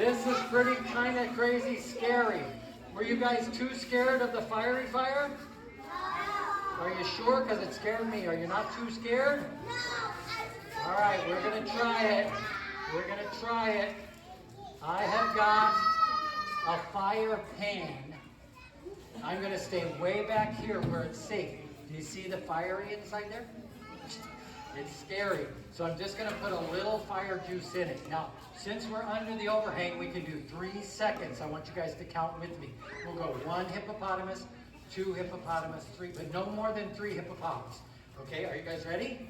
This is pretty kind of crazy scary. Were you guys too scared of the fiery fire? Are you sure? Because it scared me. Are you not too scared? All right, we're going to try it. We're going to try it. I have got a fire pan. I'm going to stay way back here where it's safe. Do you see the fiery inside there? It's scary. So I'm just going to put a little fire juice in it. Now, since we're under the overhang, we can do 3 seconds. I want you guys to count with me. We'll go 1 hippopotamus, 2 hippopotamus, 3, but no more than 3 hippopotamus. Okay, are you guys ready?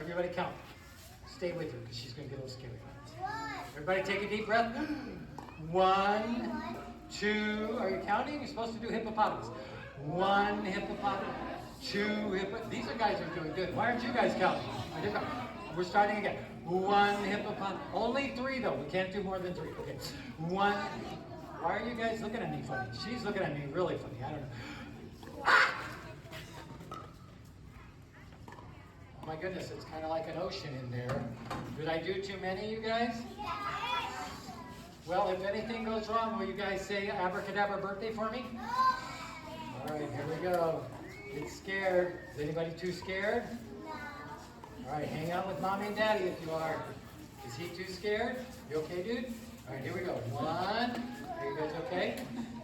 Everybody count. Stay with her because she's going to get a little scary. Everybody take a deep breath. 1, 2, are you counting? You're supposed to do hippopotamus. 1 hippopotamus, 2 hippopotamus. These are guys are doing good. Why aren't you guys counting? We're starting again. 1 hippopotamus. Only 3 though. We can't do more than 3. Okay. 1. Why are you guys looking at me funny? She's looking at me really funny. I don't know. Ah! Oh my goodness, it's kind of like an ocean in there. Did I do too many, you guys? Well, if anything goes wrong, will you guys say abracadabra birthday for me? All right, here we go. Get scared. Is anybody too scared? All right, hang out with mommy and daddy if you are. Is he too scared? You okay, dude? All right, here we go. 1. Are you guys okay?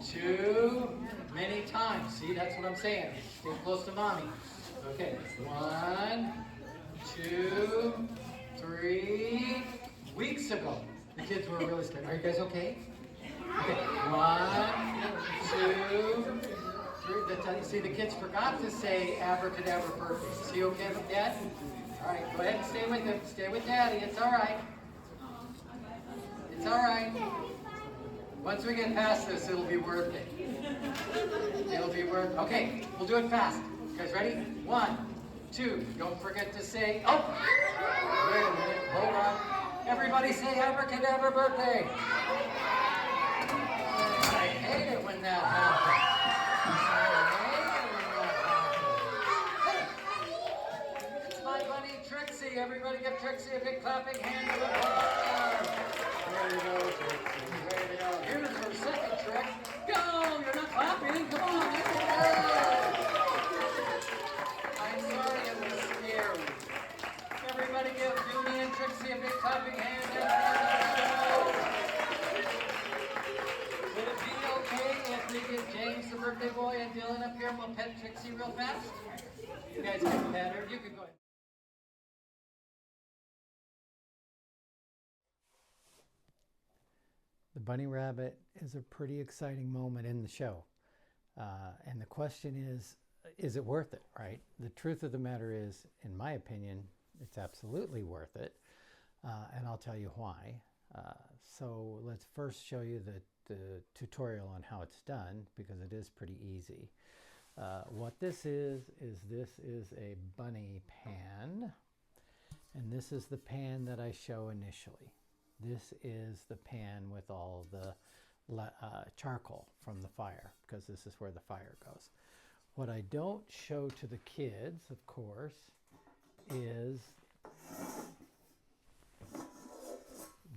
2. Many times. See, that's what I'm saying. Stay close to mommy. Okay. 1, 2, 3. Weeks ago, the kids were really scared. Are you guys okay? Okay. 1, 2, 3. See, the kids forgot to say abracadabra birthday. Is he okay with that? All right, go ahead and stay with him. Stay with daddy. It's all right. It's all right. Once we get past this, it'll be worth it. It'll be worth it. Okay, we'll do it fast. You guys ready? 1, 2. Don't forget to say, oh! Wait a minute. Hold on. Everybody say abracadabra birthday. I hate it when that happens. It's my bunny Trixie. Everybody give Trixie a big clapping hand. There you go, Trixie. There you go. Here's her second trick. Go! You're not clapping. Come on. I'm sorry it was scary. Everybody give Junie and Trixie a big clapping hand. Would it be okay if we get James, the birthday boy, and Dylan up here and we'll pet Trixie real fast? You guys can pet her. You can go ahead. The bunny rabbit is a pretty exciting moment in the show. And the question is it worth it, right? The truth of the matter is, in my opinion, it's absolutely worth it. And I'll tell you why. So let's first show you the tutorial on how it's done, because it is pretty easy. What this is a bunny pan. And this is the pan that I show initially. This is the pan with all the charcoal from the fire, because this is where the fire goes. What I don't show to the kids, of course, is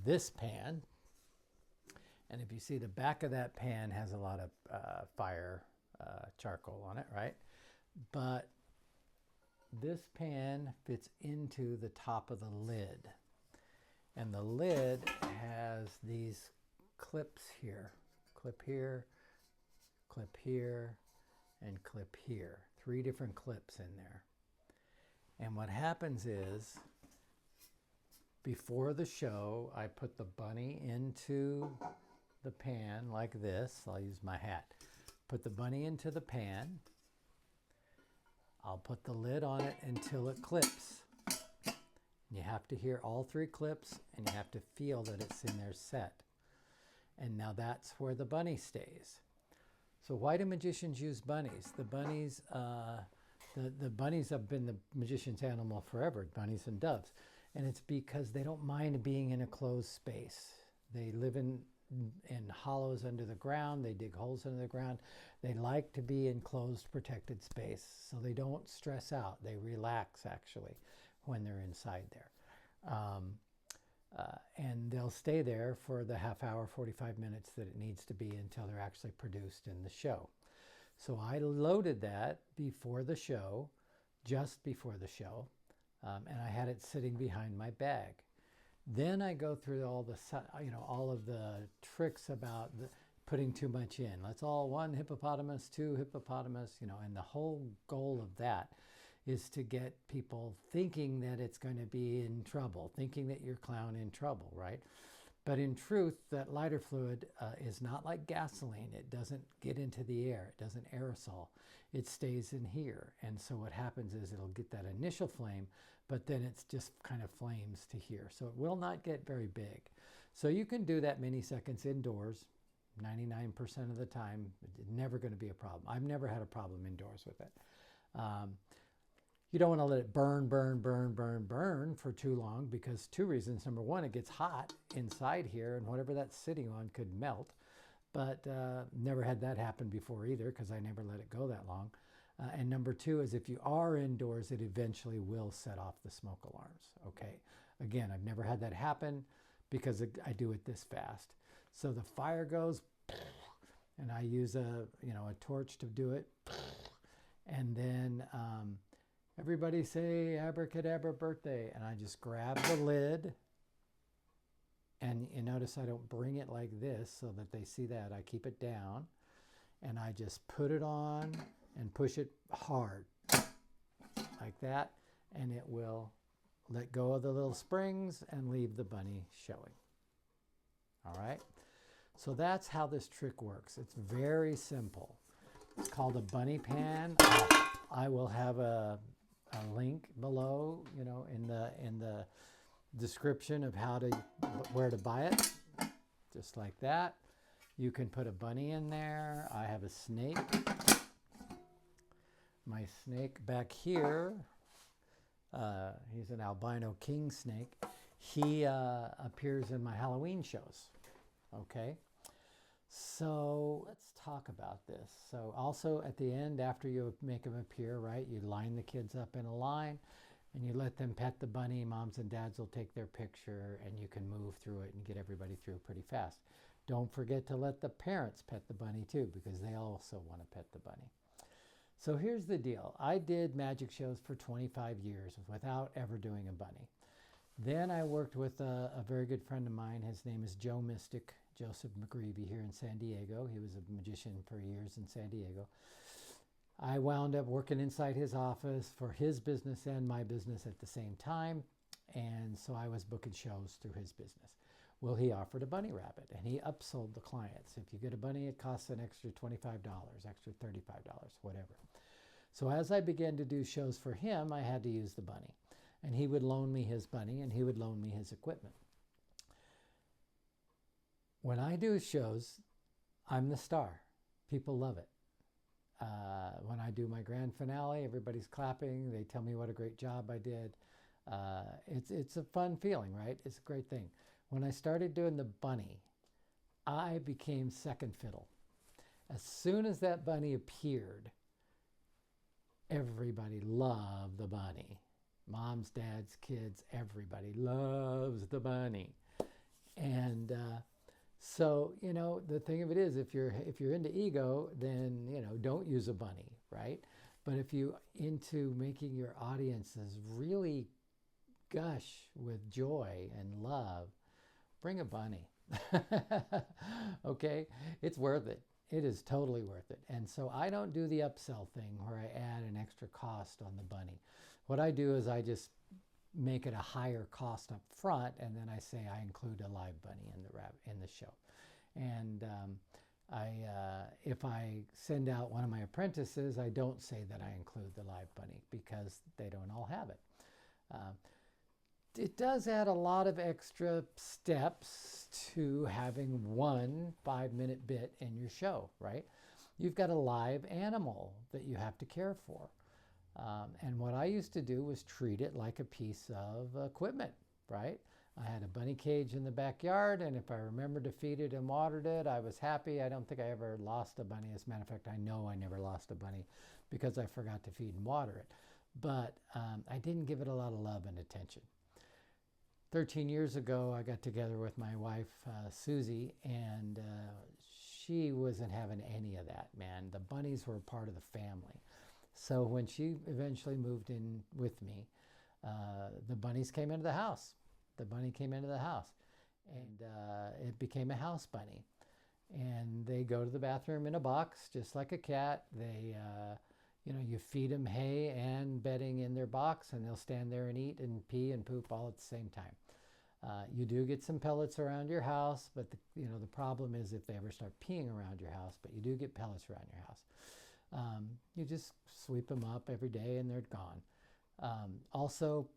this pan. And if you see, the back of that pan has a lot of fire charcoal on it, right? But this pan fits into the top of the lid. And the lid has these clips here. Clip here, and clip here. 3 different clips in there. And what happens is, before the show, I put the bunny into the pan like this. I'll use my hat. Put the bunny into the pan. I'll put the lid on it until it clips. You have to hear all 3 clips, and you have to feel that it's in there set. And now that's where the bunny stays. So why do magicians use bunnies? The bunnies, the bunnies have been the magician's animal forever, bunnies and doves. And it's because they don't mind being in a closed space. They live in hollows under the ground. They dig holes under the ground. They like to be in closed, protected space. So they don't stress out. They relax, actually, when they're inside there. and they'll stay there for the half hour, 45 minutes that it needs to be until they're actually produced in the show. So I loaded that before the show, just before the show, and I had it sitting behind my bag. Then I go through all of the tricks about putting too much in. Let's all 1 hippopotamus, 2 hippopotamus, and the whole goal of that is to get people thinking that it's going to be in trouble, thinking that you're clown in trouble, right? But in truth, that lighter fluid is not like gasoline. It doesn't get into the air. It doesn't aerosol. It stays in here. And so what happens is it'll get that initial flame, but then it's just kind of flames to here. So it will not get very big. So you can do that many seconds indoors, 99% of the time. It's never going to be a problem. I've never had a problem indoors with it. You don't want to let it burn for too long, because 2 reasons. Number 1, it gets hot inside here, and whatever that's sitting on could melt. But never had that happen before either, because I never let it go that long. And number 2 is if you are indoors, it eventually will set off the smoke alarms. Okay. Again, I've never had that happen because I do it this fast. So the fire goes, and I use a torch to do it, and then everybody say abracadabra birthday, and I just grab the lid, and you notice I don't bring it like this so that they see that. I keep it down, and I just put it on and push it hard like that, and it will let go of the little springs and leave the bunny showing. All right, so that's how this trick works. It's very simple. It's called a bunny pan. I will have a link below, in the description of where to buy it, just like that. You can put a bunny in there. I have a snake. My snake back here, he's an albino king snake. He appears in my Halloween shows. Okay, so let's talk about this. So also at the end, after you make them appear, right, you line the kids up in a line and you let them pet the bunny. Moms and dads will take their picture, and you can move through it and get everybody through pretty fast. Don't forget to let the parents pet the bunny too, because they also want to pet the bunny. So here's the deal. I did magic shows for 25 years without ever doing a bunny. Then I worked with a very good friend of mine. His name is Joseph McGreevy, here in San Diego. He was a magician for years in San Diego. I wound up working inside his office for his business and my business at the same time. And so I was booking shows through his business. Well, he offered a bunny rabbit, and he upsold the clients. If you get a bunny, it costs an extra $25, extra $35, whatever. So as I began to do shows for him, I had to use the bunny. And he would loan me his bunny, and he would loan me his equipment. When I do shows, I'm the star. People love it. When I do my grand finale, everybody's clapping. They tell me what a great job I did. It's a fun feeling, right? It's a great thing. When I started doing the bunny, I became second fiddle. As soon as that bunny appeared, everybody loved the bunny. Moms, dads, kids, everybody loves the bunny. And so, the thing of it is, if you're into ego, then, don't use a bunny, right? But if you're into making your audiences really gush with joy and love, bring a bunny. Okay? It's worth it. It is totally worth it. And so I don't do the upsell thing where I add an extra cost on the bunny. What I do is I just make it a higher cost up front, and then I say I include a live bunny in the show. And if I send out one of my apprentices, I don't say that I include the live bunny, because they don't all have it. It does add a lot of extra steps to having one 5-minute bit in your show, right? You've got a live animal that you have to care for. And what I used to do was treat it like a piece of equipment, right? I had a bunny cage in the backyard, and if I remembered to feed it and watered it, I was happy. I don't think I ever lost a bunny. As a matter of fact, I know I never lost a bunny because I forgot to feed and water it. But I didn't give it a lot of love and attention. 13 years ago, I got together with my wife, Susie, and she wasn't having any of that, man. The bunnies were part of the family. So when she eventually moved in with me, the bunnies came into the house. The bunny came into the house, and it became a house bunny. And they go to the bathroom in a box, just like a cat. They, you feed them hay and bedding in their box, and they'll stand there and eat and pee and poop all at the same time. You do get some pellets around your house, but the problem is if they ever start peeing around your house, but you do get pellets around your house. You just sweep them up every day and they're gone. Also,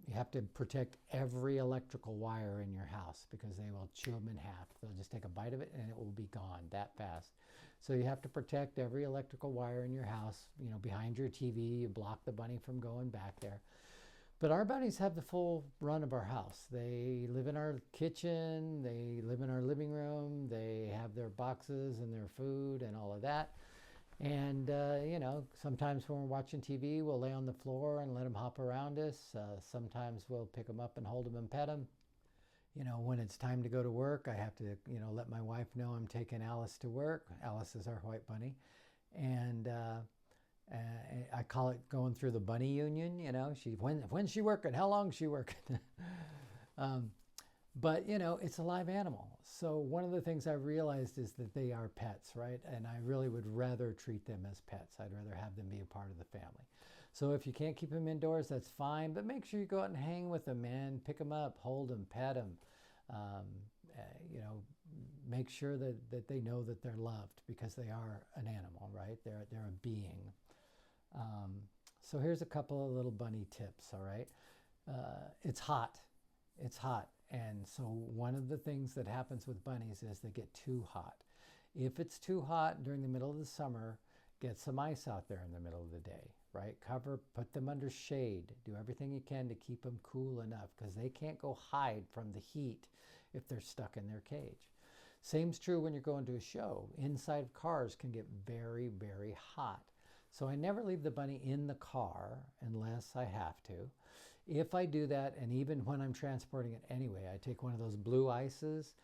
you have to protect every electrical wire in your house because they will chew them in half. They'll just take a bite of it and it will be gone that fast. So you have to protect every electrical wire in your house. Behind your TV, you block the bunny from going back there. But our bunnies have the full run of our house. They live in our kitchen, they live in our living room, they have their boxes and their food and all of that. And, sometimes when we're watching TV, we'll lay on the floor and let them hop around us. Sometimes we'll pick them up and hold them and pet them. When it's time to go to work, I have to, let my wife know I'm taking Alice to work. Alice is our white bunny. And I call it going through the bunny union. When's she working? How long is she working? But, it's a live animal. So one of the things I realized is that they are pets, right? And I really would rather treat them as pets. I'd rather have them be a part of the family. So if you can't keep them indoors, that's fine. But make sure you go out and hang with them, man. Pick them up, hold them, pet them. Make sure that they know that they're loved because they are an animal, right? They're a being. So here's a couple of little bunny tips, all right? It's hot. It's hot. And so one of the things that happens with bunnies is they get too hot. If it's too hot during the middle of the summer, get some ice out there in the middle of the day, right? Put them under shade. Do everything you can to keep them cool enough because they can't go hide from the heat if they're stuck in their cage. Same's true when you're going to a show. Inside of cars can get very, very hot. So I never leave the bunny in the car unless I have to. If I do that, and even when I'm transporting it anyway, I take one of those blue ices,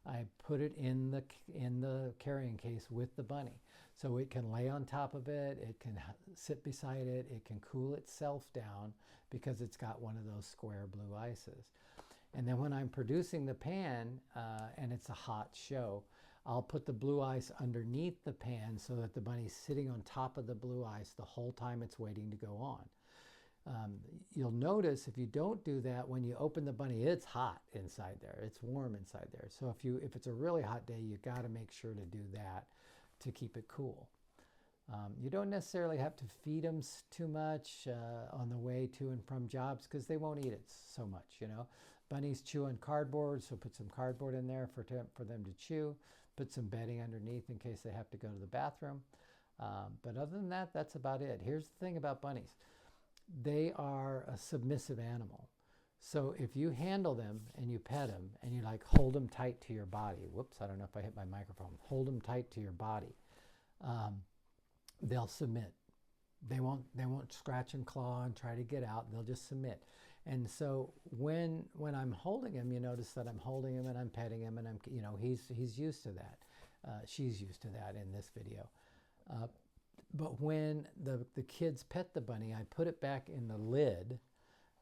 I put it in the carrying case with the bunny. So it can lay on top of it, it can sit beside it, it can cool itself down because it's got one of those square blue ices. And then when I'm producing the pan, and it's a hot show, I'll put the blue ice underneath the pan so that the bunny's sitting on top of the blue ice the whole time it's waiting to go on. You'll notice if you don't do that, when you open the bunny, it's hot inside there. It's warm inside there. So if it's a really hot day, you got to make sure to do that to keep it cool. You don't necessarily have to feed them too much on the way to and from jobs because they won't eat it so much, Bunnies chew on cardboard, so put some cardboard in there for them to chew. Put some bedding underneath in case they have to go to the bathroom. But other than that, that's about it. Here's the thing about bunnies. They are a submissive animal. So if you handle them and you pet them and you hold them tight to your body, whoops, I don't know if I hit my microphone, hold them tight to your body, they'll submit. They won't scratch and claw and try to get out. They'll just submit. And so when I'm holding him, you notice that I'm holding him and I'm petting him and he's used to that. She's used to that in this video. But when the kids pet the bunny, I put it back in the lid,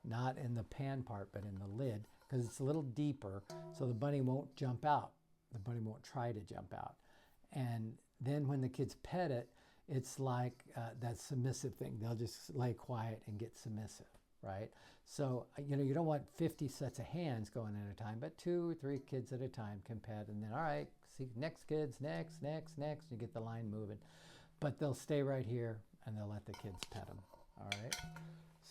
not in the pan part, but in the lid, because it's a little deeper, so the bunny won't jump out. The bunny won't try to jump out. And then when the kids pet it, it's like that submissive thing. They'll just lay quiet and get submissive, right? So, you don't want 50 sets of hands going at a time, but 2 or 3 kids at a time can pet, and then, all right, see, next kids, next, you get the line moving. But they'll stay right here and they'll let the kids pet them. All right.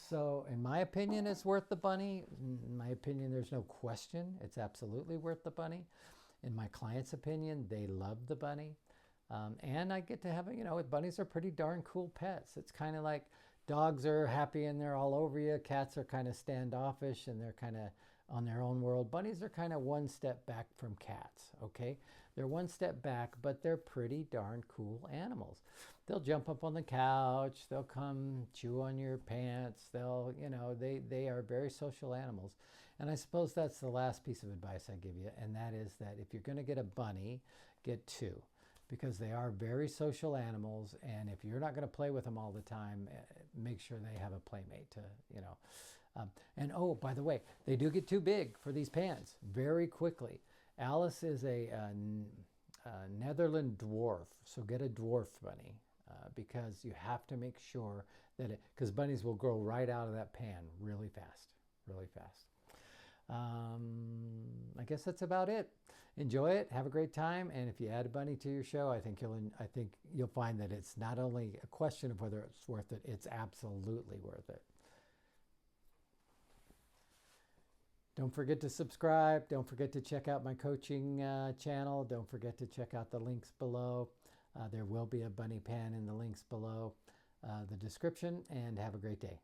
So in my opinion, it's worth the bunny. In my opinion, there's no question. It's absolutely worth the bunny. In my client's opinion, they love the bunny. And I get to have, bunnies are pretty darn cool pets. It's kind of like dogs are happy and they're all over you. Cats are kind of standoffish and they're kind of on their own world. Bunnies are kind of one step back from cats, okay? They're one step back, but they're pretty darn cool animals. They'll jump up on the couch. They'll come chew on your pants. They'll, they are very social animals. And I suppose that's the last piece of advice I give you, and that is that if you're going to get a bunny, get two, because they are very social animals, and if you're not going to play with them all the time, make sure they have a playmate to, you know. And oh, by the way, they do get too big for these pans very quickly. Alice is a Netherland dwarf, so get a dwarf bunny because you have to make sure that because bunnies will grow right out of that pan really fast, really fast. I guess that's about it. Enjoy it, have a great time, and if you add a bunny to your show, I think you'll find that it's not only a question of whether it's worth it, it's absolutely worth it. Don't forget to subscribe. Don't forget to check out my coaching channel. Don't forget to check out the links below. There will be a bunny pan in the links below the description, and have a great day.